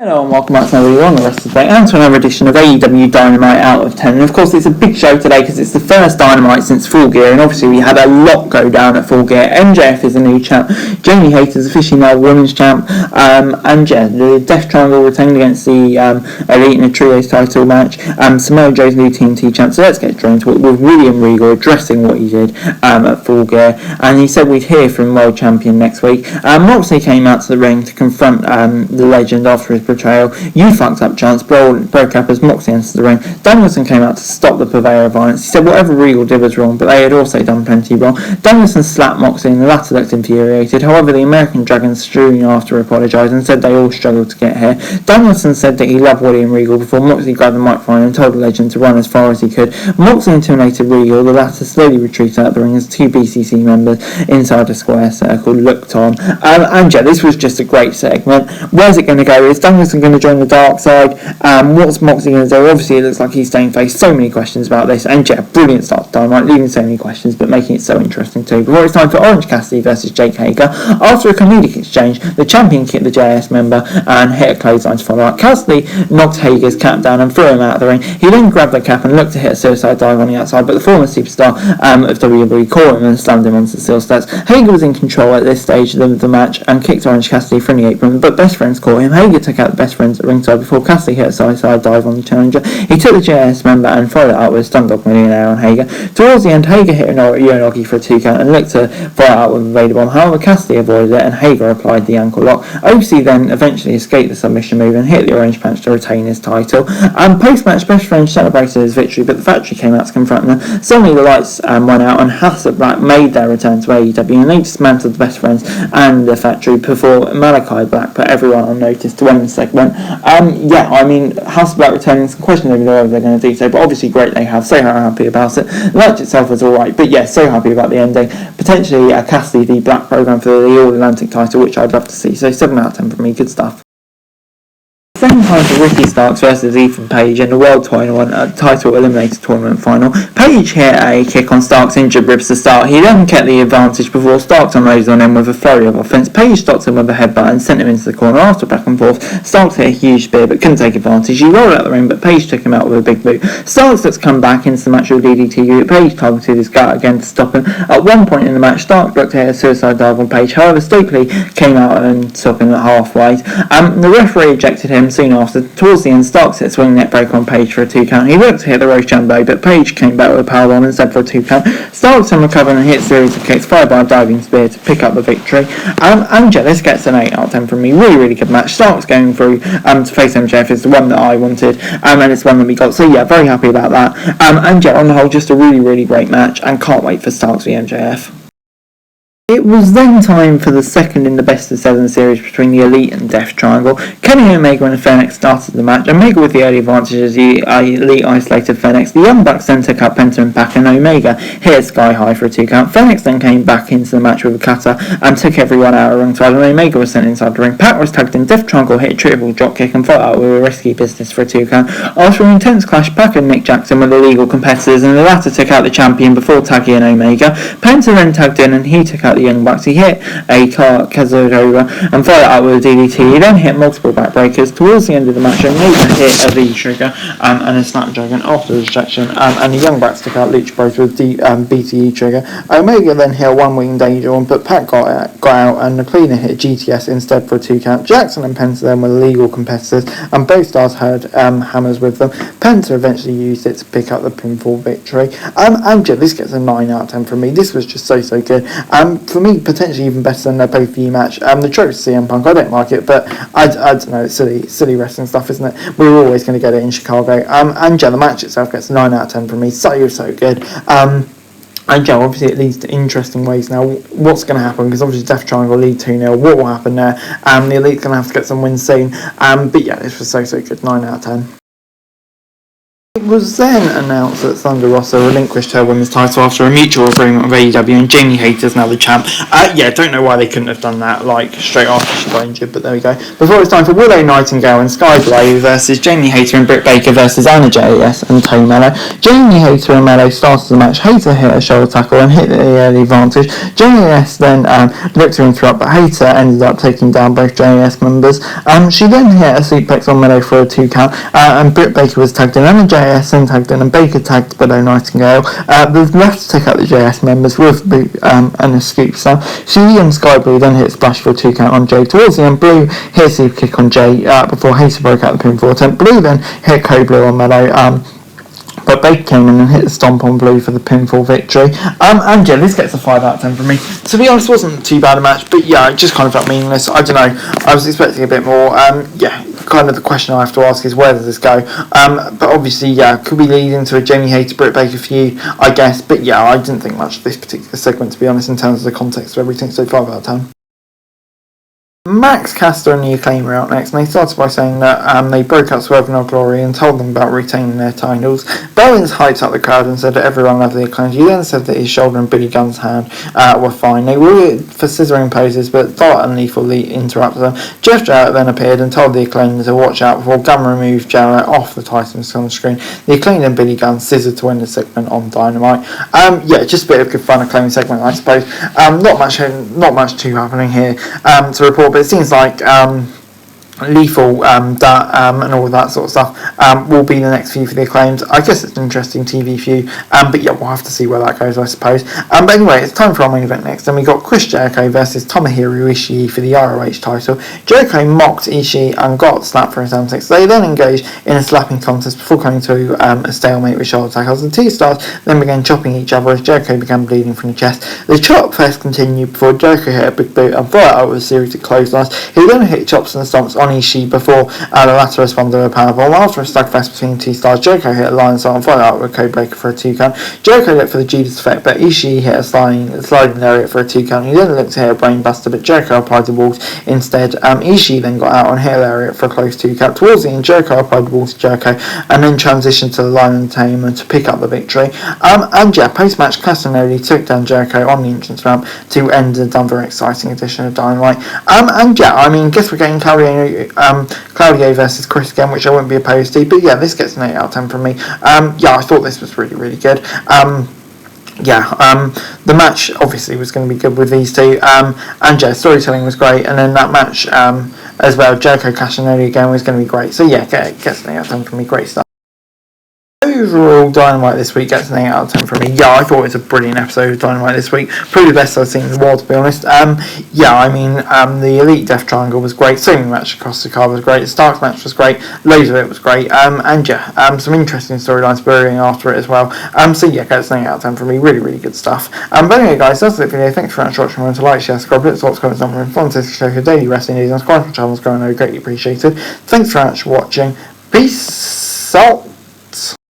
Hello and welcome back to another video on the rest of the day and to another edition of AEW Dynamite Out of 10. And of course it's a big show today because it's the first Dynamite since FullGear, and obviously we had a lot go down at FullGear. MJF is a new champ, Jamie Hayter's officially now women's champ, and yeah, the Death Triangle retained against the Elite in a Trios title match, Samoa Joe's new TNT champ. So let's get straight into it with William Regal addressing what he did at FullGear, and he said we'd hear from World Champion next week. Moxley came out to the ring to confront the legend after his betrayal. You fucked up, chance broke up as Moxley entered the ring. Danielson came out to stop the purveyor of violence. He said whatever Regal did was wrong, but they had also done plenty wrong. Danielson slapped Moxley and the latter looked infuriated. However, the American Dragon soon after apologised and said they all struggled to get here. Danielson said that he loved William Regal before Moxley grabbed the microphone and told the legend to run as far as he could. Moxley intimidated Regal. The latter slowly retreated out the ring as two BCC members inside the square circle looked on. And yeah, this was just a great segment. Where's it going to go? Is Danielson going to join the dark side? What's Moxley going to do? Obviously it looks like he's staying face. So many questions about this, and yeah, brilliant start to Dynamite, leaving so many questions but making it so interesting too. Before it's time for Orange Cassidy versus Jake Hager. After a comedic exchange, the champion kicked the JS member and hit a clothesline to follow up. Cassidy knocked Hager's cap down and threw him out of the ring. He then grabbed the cap and looked to hit a suicide dive on the outside, but the former superstar of WWE caught him and slammed him onto the steel steps. Hager was in control at this stage of the match and kicked Orange Cassidy from the apron, but best friends caught him. Hager took out the best friends at ringside before Cassidy hit a suicide dive on the challenger. He took the JS member and followed it up with a Stundog Millionaire on Hager. Towards the end, Hager hit a Yonogi for a 2 count and looked to follow it out with a Vader Bomb. However, Cassidy avoided it and Hager applied the ankle lock. OC then eventually escaped the submission move and hit the orange punch to retain his title. Post-match, Best Friends celebrated his victory, but the Factory came out to confront them. Suddenly the lights went out and House of Black made their return to AEW, and they dismantled the Best Friends and the Factory before Malachi Black put everyone on notice to end the segment. Yeah, I mean, House of Black returning, some questions over whether they're going to do so, but obviously great they have, so happy about it. The match itself was alright, but yeah, so happy about the ending. Potentially Cassidy the Black program for the All-Atlantic title, which I'd love to see, so 7 out of 10 for me, good stuff. Second time for Ricky Starks versus Ethan Page in the World title Eliminator Tournament final. Page hit a kick on Starks' injured ribs to start. He then kept the advantage before Starks unloaded on him with a flurry of offense. Page stopped him with a headbutt and sent him into the corner. After back and forth, Starks hit a huge spear but couldn't take advantage. He rolled out the ring, but Page took him out with a big boot. Starks looked to come back into the match with DDT, but Page targeted his gut again to stop him. At one point in the match, Starks looked to hit a suicide dive on Page. However, Stokely came out and stopped him at halfway. The referee ejected him soon after. Towards the end, Starks hit a swing neck break on Page for a 2 count. He looked to hit the Rochambeau, but Page came back with a powerbomb instead for a 2 count. Starks then recovered and hit a series of kicks followed by a diving spear to pick up the victory. And yeah, this gets an 8 out of 10 from me. Really good match. Starks going through to face MJF is the one that I wanted, and it's one that we got. So yeah, very happy about that. And yeah, on the whole, just a really great match, and can't wait for Starks v MJF. It was then time for the second in the best of 7 series between the Elite and Death Triangle. Kenny Omega and Fenix started the match. Omega with the early advantage as the Elite isolated Fenix. The Young Bucks then took out Penta and Pac, and Omega hit Sky High for a 2 count. Fenix then came back into the match with a cutter and took everyone out of ringside, and Omega was sent inside the ring. Pac was tagged in. Death Triangle hit a triple dropkick and followed out with a risky business for a 2 count. After an intense clash, Pac and Nick Jackson were the legal competitors, and the latter took out the champion before tagging in Omega. Penta then tagged in and he took out the Young Bucks. He hit a Kazudova and followed out with a DDT. He then hit multiple backbreakers. Towards the end of the match, Omega hit a V-trigger and a Snapdragon after the distraction, and the Young Bucks took out Lucha Bros with the BTE trigger. Omega then hit a one-wing danger on, but Pat got out and the cleaner hit GTS instead for a 2 count. Jackson and Penta then were legal competitors, and both stars had hammers with them. Penta eventually used it to pick up the pinfall victory. And yeah, this gets a 9 out of 10 from me. This was just so good. For me, potentially even better than their pay-per-view match. The choke to CM Punk, I don't like it, but I don't know, it's silly wrestling stuff, isn't it? We were always going to get it in Chicago. And yeah, the match itself gets a 9 out of 10 from me. So good. And yeah, obviously it leads to interesting ways now. What's going to happen? Because obviously Death Triangle lead 2-0. What will happen there? The Elite's going to have to get some wins soon. But yeah, this was so good. 9 out of 10. It was then announced that Thunder Rosa relinquished her women's title after a mutual agreement with AEW, and Jamie Hayter's now the champ. Don't know why they couldn't have done that straight after she got injured, but there we go. Before it's time for Willow Nightingale and Sky Blue versus Jamie Hayter and Britt Baker versus Anna JAS and Tay Mello. Jamie Hayter and Mello started the match. Hayter hit a shoulder tackle and hit the early advantage. JAS then looked to interrupt, but Hayter ended up taking down both JAS members. She then hit a suplex on Mello for a 2 count, and Britt Baker was tagged in. Anna JAS then tagged in, and Baker tagged Willow Nightingale. They've left to take out the JS members with an escape slam. She and Sky Blue then hit a splash for a 2 count on Jay. Towards the end, Blue hit a super kick on Jay before Hayter broke out the pinfall attempt. Blue then hit Code Blue on Mello. But Baker came in and hit the stomp on Blue for the pinfall victory. This gets a 5 out of 10 from me. To be honest, wasn't too bad a match, but it just kind of felt meaningless. I don't know. I was expecting a bit more. Kind of the question I have to ask is, where does this go? But obviously, could we lead into a Jamie Hayter Britt Baker feud? I guess. But I didn't think much of this particular segment, to be honest, in terms of the context of everything. So 5 out of 10. Max Caster and the Acclaim are out next, and they started by saying that they broke up Swerve and Glory and told them about retaining their titles. Bowens hyped up the crowd and said that everyone loved the Acclaim. He then said that his shoulder and Billy Gunn's hand were fine. They were for scissoring poses, but Dart and Lethal interrupted them. Jeff Jarrett then appeared and told the Acclaim to watch out before Gunn removed Jarrett off the Titans on the screen. The Acclaim and Billy Gunn scissored to win the segment on Dynamite. Just a bit of good fun Acclaim segment, I suppose. Not much too happening here to report. But it seems like Lethal and all of that sort of stuff will be the next feud for the Acclaimed. I guess it's an interesting TV feud, but we'll have to see where that goes, I suppose. But anyway, it's time for our main event next, and we got Chris Jericho versus Tomohiro Ishii for the ROH title. Jericho mocked Ishii and got slapped for his antics. They then engaged in a slapping contest before coming to a stalemate with shoulder tackles. The two stars then began chopping each other as Jericho began bleeding from the chest. The chop fest continued before Jericho hit a big boot and followed out with a series of clotheslines. He then hit chops and stomps on Ishii before the latter responded with a powerbomb. After a slugfest between the two stars, Jericho hit a lion salt and followed out with a code breaker for a 2 count. Jericho looked for the Judas effect, but Ishii hit a sliding lariat for a 2 count. He then looked to hit a brainbuster, but Jericho applied the walls instead. Ishii then got out and hit a lariat for a close 2 count. Towards the end, Jericho applied the walls to Jericho and then transitioned to the Lion Entertainment to pick up the victory. Post-match, Castanoli took down Jericho on the entrance ramp to end another exciting edition of Dynamite. Guess we're getting Claudio versus Chris again, which I wouldn't be opposed to, but this gets an 8 out of 10 from me. I thought this was really, really good. The match obviously was going to be good with these two, storytelling was great, and then that match as well, Jericho Castanoli again, was going to be great. So gets an 8 out of 10 from me. Great stuff. Overall, Dynamite this week gets an 8 out of 10 from me. I thought it was a brilliant episode of Dynamite this week. Probably the best I've seen in the world, to be honest. The Elite Death Triangle was great. So many matches across the card was great. The Starks match was great. Loads of it was great. Some interesting storylines brewing after it as well. Gets an 8 out of 10 from me. Really, really good stuff. But anyway, guys, that's it for the video. Thanks very much for watching. Remember to like, share, subscribe, hit the thoughts, comments, number, and follow to show your daily wrestling news on subscribe to the channel. It's going to be greatly appreciated. Thanks very much for watching. Peace out.